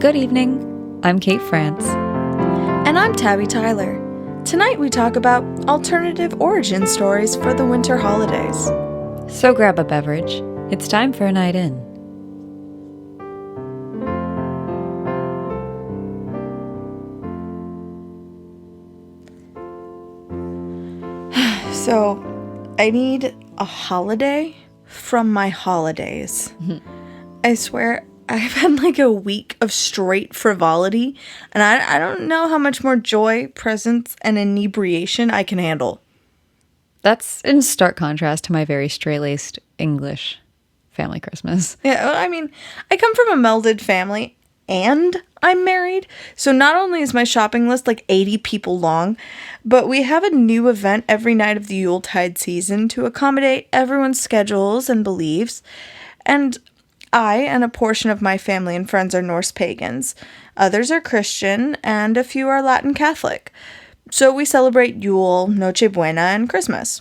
Good evening. I'm Kate France. And I'm Tabby Tyler. Tonight we talk about alternative origin stories for the winter holidays. So grab a beverage. It's time for a night in. So, I need a holiday from my holidays. I swear, I've had like a week of straight frivolity, and I don't know how much more joy, presents, and inebriation I can handle. That's in stark contrast to my very straight-laced English family Christmas. Yeah, well, I mean, I come from a melded family, and I'm married, so not only is my shopping list like 80 people long, but we have a new event every night of the Yuletide season to accommodate everyone's schedules and beliefs, and I and a portion of my family and friends are Norse pagans. Others are Christian, and a few are Latin Catholic. So we celebrate Yule, Noche Buena, and Christmas.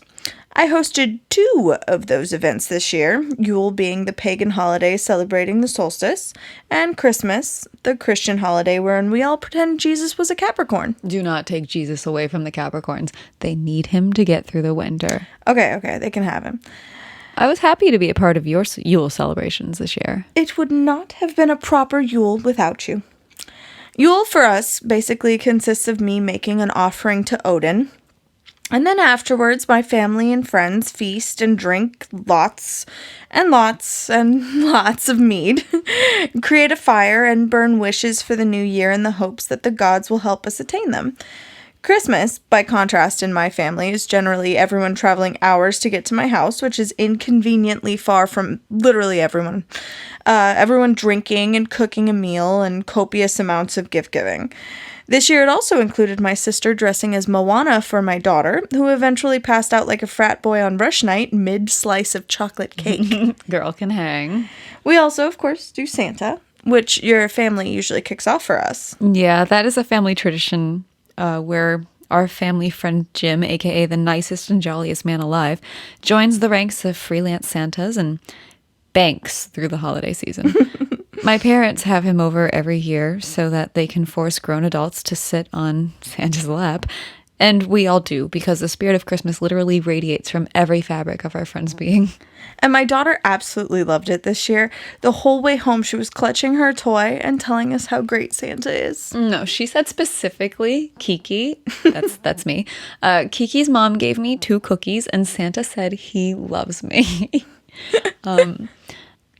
I hosted 2 of those events this year, Yule being the pagan holiday celebrating the solstice, and Christmas, the Christian holiday wherein we all pretend Jesus was a Capricorn. Do not take Jesus away from the Capricorns. They need him to get through the winter. Okay, they can have him. I was happy to be a part of your Yule celebrations this year. It would not have been a proper Yule without you. Yule for us basically consists of me making an offering to Odin, and then afterwards my family and friends feast and drink lots and lots and lots of mead, create a fire, and burn wishes for the new year in the hopes that the gods will help us attain them. Christmas, by contrast in my family, is generally everyone traveling hours to get to my house, which is inconveniently far from literally everyone. Everyone drinking and cooking a meal and copious amounts of gift-giving. This year it also included my sister dressing as Moana for my daughter, who eventually passed out like a frat boy on rush night mid-slice of chocolate cake. Girl can hang. We also, of course, do Santa, which your family usually kicks off for us. Yeah, that is a family tradition. Where our family friend Jim, aka the nicest and jolliest man alive, joins the ranks of freelance Santas and banks through the holiday season. My parents have him over every year so that they can force grown adults to sit on Santa's lap. And we all do, because the spirit of Christmas literally radiates from every fabric of our friend's being. And my daughter absolutely loved it this year. The whole way home, she was clutching her toy and telling us how great Santa is. No, she said specifically, Kiki, that's me. Kiki's mom gave me 2 cookies, and Santa said he loves me. And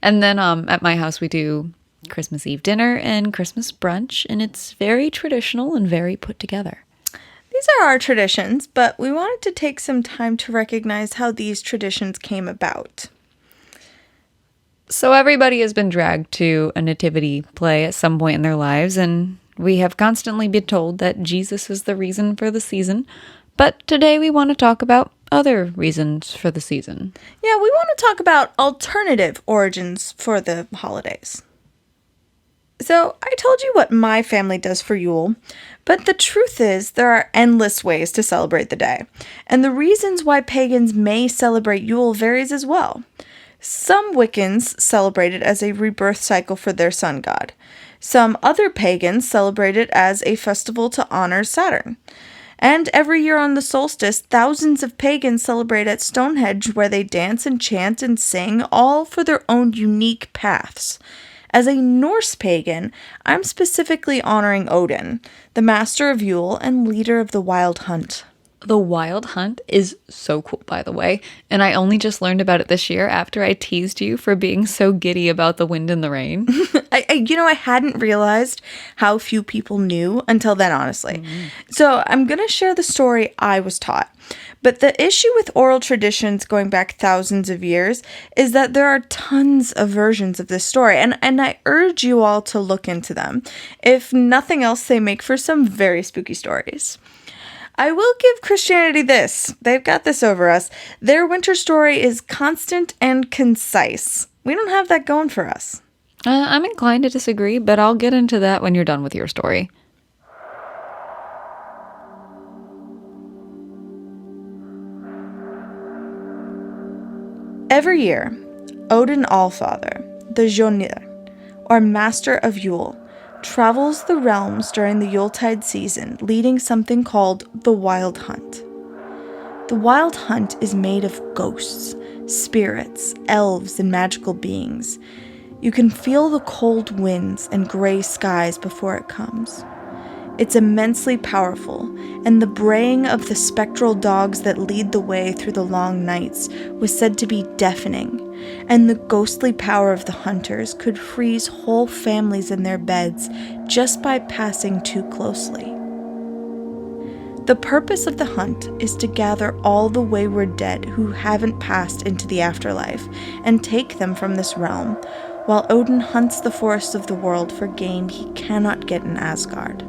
then at my house, we do Christmas Eve dinner and Christmas brunch, and it's very traditional and very put together. These are our traditions, but we wanted to take some time to recognize how these traditions came about. So everybody has been dragged to a nativity play at some point in their lives, and we have constantly been told that Jesus is the reason for the season. But today we want to talk about other reasons for the season. Yeah, we want to talk about alternative origins for the holidays. So, I told you what my family does for Yule, but the truth is there are endless ways to celebrate the day, and the reasons why pagans may celebrate Yule varies as well. Some Wiccans celebrate it as a rebirth cycle for their sun god. Some other pagans celebrate it as a festival to honor Saturn. And every year on the solstice, thousands of pagans celebrate at Stonehenge, where they dance and chant and sing, all for their own unique paths. As a Norse pagan, I'm specifically honoring Odin, the master of Yule and leader of the Wild Hunt. The Wild Hunt is so cool, by the way, and I only just learned about it this year after I teased you for being so giddy about the wind and the rain. I hadn't realized how few people knew until then, honestly. So I'm going to share the story I was taught. But the issue with oral traditions going back thousands of years is that there are tons of versions of this story, and I urge you all to look into them. If nothing else, they make for some very spooky stories. I will give Christianity this. They've got this over us. Their winter story is constant and concise. We don't have that going for us. I'm inclined to disagree, but I'll get into that when you're done with your story. Every year, Odin Allfather, the Jonir, or Master of Yule, travels the realms during the Yuletide season, leading something called the Wild Hunt. The Wild Hunt is made of ghosts, spirits, elves, and magical beings. You can feel the cold winds and gray skies before it comes. It's immensely powerful, and the braying of the spectral dogs that lead the way through the long nights was said to be deafening, and the ghostly power of the hunters could freeze whole families in their beds just by passing too closely. The purpose of the hunt is to gather all the wayward dead who haven't passed into the afterlife and take them from this realm, while Odin hunts the forests of the world for game he cannot get in Asgard.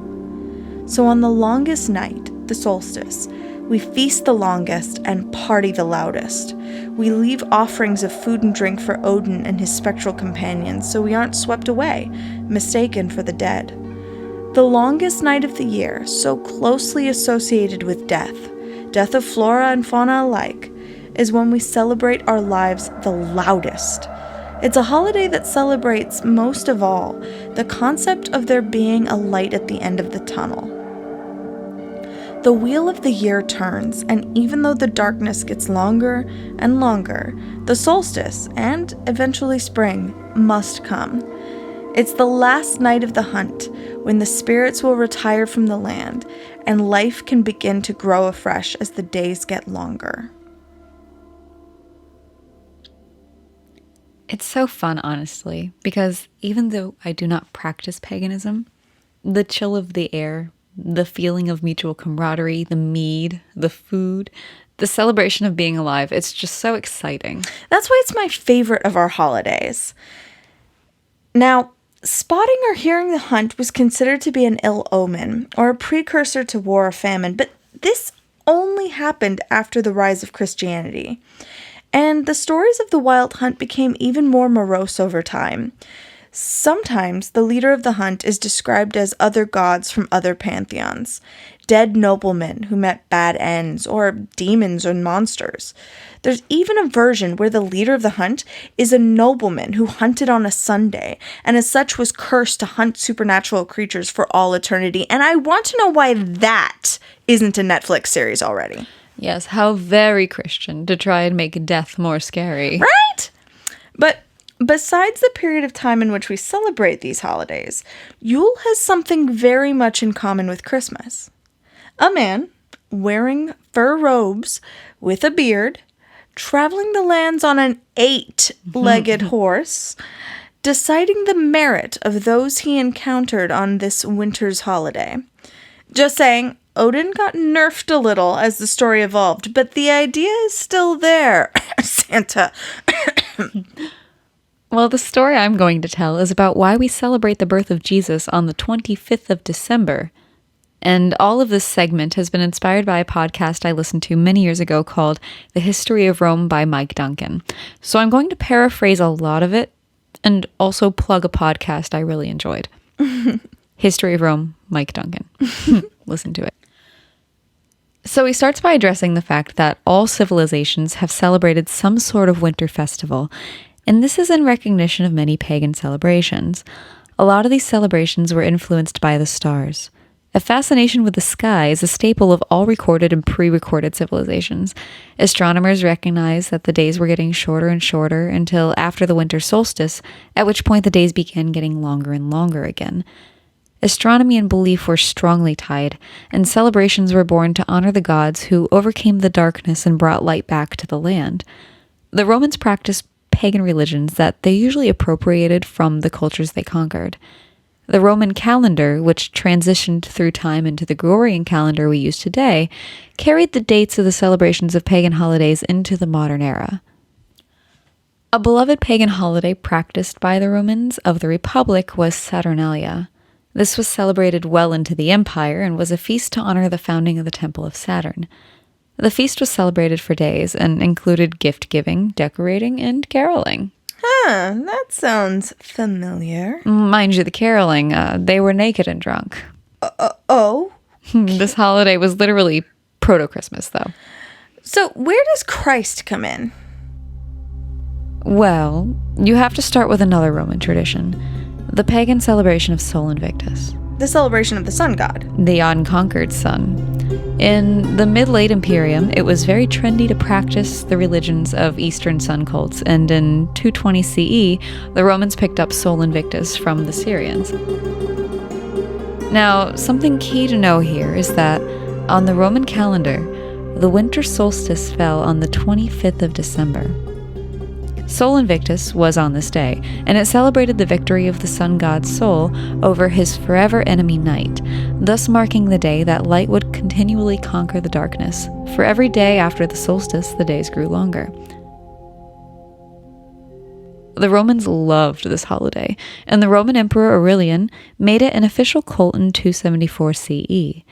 So on the longest night, the solstice, we feast the longest and party the loudest. We leave offerings of food and drink for Odin and his spectral companions so we aren't swept away, mistaken for the dead. The longest night of the year, so closely associated with death of flora and fauna alike, is when we celebrate our lives the loudest. It's a holiday that celebrates, most of all, the concept of there being a light at the end of the tunnel. The wheel of the year turns, and even though the darkness gets longer and longer, the solstice, and eventually spring, must come. It's the last night of the hunt, when the spirits will retire from the land, and life can begin to grow afresh as the days get longer. It's so fun, honestly, because even though I do not practice paganism, the chill of the air, the feeling of mutual camaraderie, the mead, the food, the celebration of being alive, it's just so exciting. That's why it's my favorite of our holidays. Now, spotting or hearing the hunt was considered to be an ill omen, or a precursor to war or famine, but this only happened after the rise of Christianity. And the stories of the Wild Hunt became even more morose over time. Sometimes the leader of the hunt is described as other gods from other pantheons, dead noblemen who met bad ends, or demons or monsters. There's even a version where the leader of the hunt is a nobleman who hunted on a Sunday, and as such was cursed to hunt supernatural creatures for all eternity. And I want to know why that isn't a Netflix series already. Yes, how very Christian to try and make death more scary. Right? But besides the period of time in which we celebrate these holidays, Yule has something very much in common with Christmas. A man wearing fur robes with a beard, traveling the lands on an 8-legged horse, deciding the merit of those he encountered on this winter's holiday. Just saying, Odin got nerfed a little as the story evolved, but the idea is still there. Santa. Well, the story I'm going to tell is about why we celebrate the birth of Jesus on the 25th of December. And all of this segment has been inspired by a podcast I listened to many years ago called The History of Rome by Mike Duncan. So I'm going to paraphrase a lot of it and also plug a podcast I really enjoyed. History of Rome, Mike Duncan. Listen to it. So he starts by addressing the fact that all civilizations have celebrated some sort of winter festival, and this is in recognition of many pagan celebrations. A lot of these celebrations were influenced by the stars. A fascination with the sky is a staple of all recorded and pre-recorded civilizations. Astronomers recognized that the days were getting shorter and shorter until after the winter solstice, at which point the days began getting longer and longer again. Astronomy and belief were strongly tied, and celebrations were born to honor the gods who overcame the darkness and brought light back to the land. The Romans practiced pagan religions that they usually appropriated from the cultures they conquered. The Roman calendar, which transitioned through time into the Gregorian calendar we use today, carried the dates of the celebrations of pagan holidays into the modern era. A beloved pagan holiday practiced by the Romans of the Republic was Saturnalia. This was celebrated well into the empire and was a feast to honor the founding of the Temple of Saturn. The feast was celebrated for days and included gift-giving, decorating, and caroling. That sounds familiar. Mind you, the caroling, they were naked and drunk. Oh? This holiday was literally proto-Christmas, though. So where does Christ come in? Well, you have to start with another Roman tradition. The pagan celebration of Sol Invictus. The celebration of the sun god. The unconquered sun. In the mid-late Imperium, it was very trendy to practice the religions of Eastern sun cults, and in 220 CE, the Romans picked up Sol Invictus from the Syrians. Now, something key to know here is that on the Roman calendar, the winter solstice fell on the 25th of December. Sol Invictus was on this day, and it celebrated the victory of the sun god Sol over his forever enemy night, thus marking the day that light would continually conquer the darkness. For every day after the solstice, the days grew longer. The Romans loved this holiday, and the Roman Emperor Aurelian made it an official cult in 274 CE.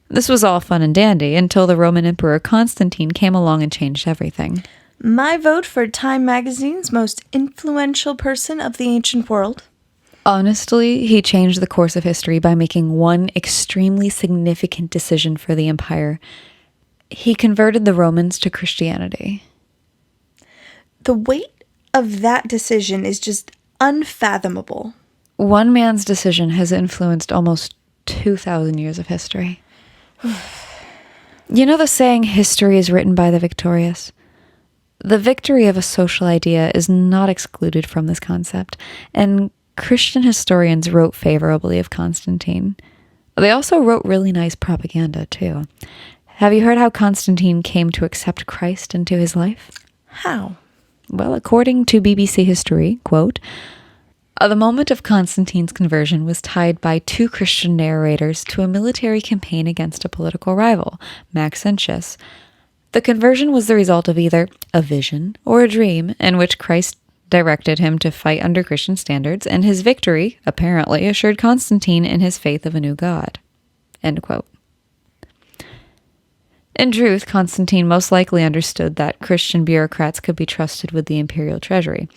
This was all fun and dandy until the Roman Emperor Constantine came along and changed everything. My vote for Time Magazine's most influential person of the ancient world. Honestly, he changed the course of history by making one extremely significant decision for the empire. He converted the Romans to Christianity. The weight of that decision is just unfathomable. One man's decision has influenced almost 2,000 years of history. You know the saying, history is written by the victorious? The victory of a social idea is not excluded from this concept, and Christian historians wrote favorably of Constantine. They also wrote really nice propaganda, too. Have you heard how Constantine came to accept Christ into his life? How? Well, according to BBC History, quote, the moment of Constantine's conversion was tied by two Christian narrators to a military campaign against a political rival, Maxentius. The conversion was the result of either a vision or a dream in which Christ directed him to fight under Christian standards, and his victory, apparently, assured Constantine in his faith of a new god. End quote. In truth, Constantine most likely understood that Christian bureaucrats could be trusted with the imperial treasury.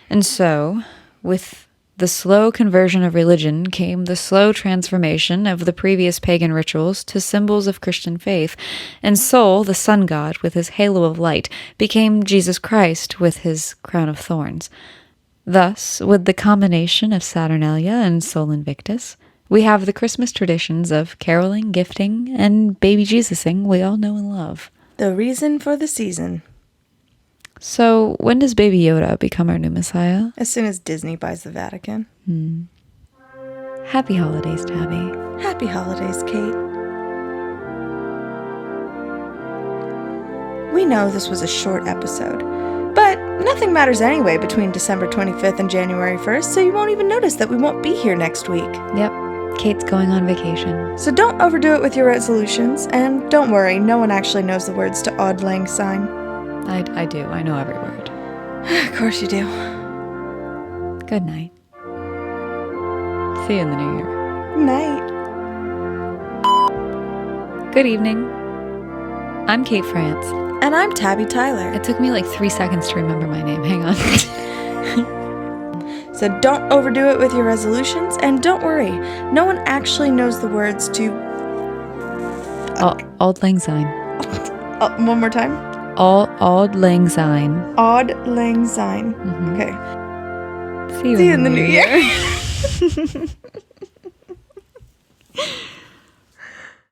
And so, with the slow conversion of religion came the slow transformation of the previous pagan rituals to symbols of Christian faith, and Sol, the sun god with his halo of light, became Jesus Christ with his crown of thorns. Thus, with the combination of Saturnalia and Sol Invictus, we have the Christmas traditions of caroling, gifting, and baby Jesusing we all know and love. The reason for the season. So, when does Baby Yoda become our new Messiah? As soon as Disney buys the Vatican. Happy holidays, Tabby. Happy holidays, Kate. We know this was a short episode, but nothing matters anyway between December 25th and January 1st, so you won't even notice that we won't be here next week. Yep, Kate's going on vacation. So don't overdo it with your resolutions, and don't worry, no one actually knows the words to Auld Lang Syne. I do. I know every word. Of course you do. Good night. See you in the new year. Night. Good evening. I'm Kate France. And I'm Tabby Tyler. It took me like 3 seconds to remember my name. Hang on. So don't overdo it with your resolutions, and don't worry, no one actually knows the words to... Auld Lang Syne. One more time? Auld Lang Syne. Auld Lang Syne. Mm-hmm. Okay. See you in the new year.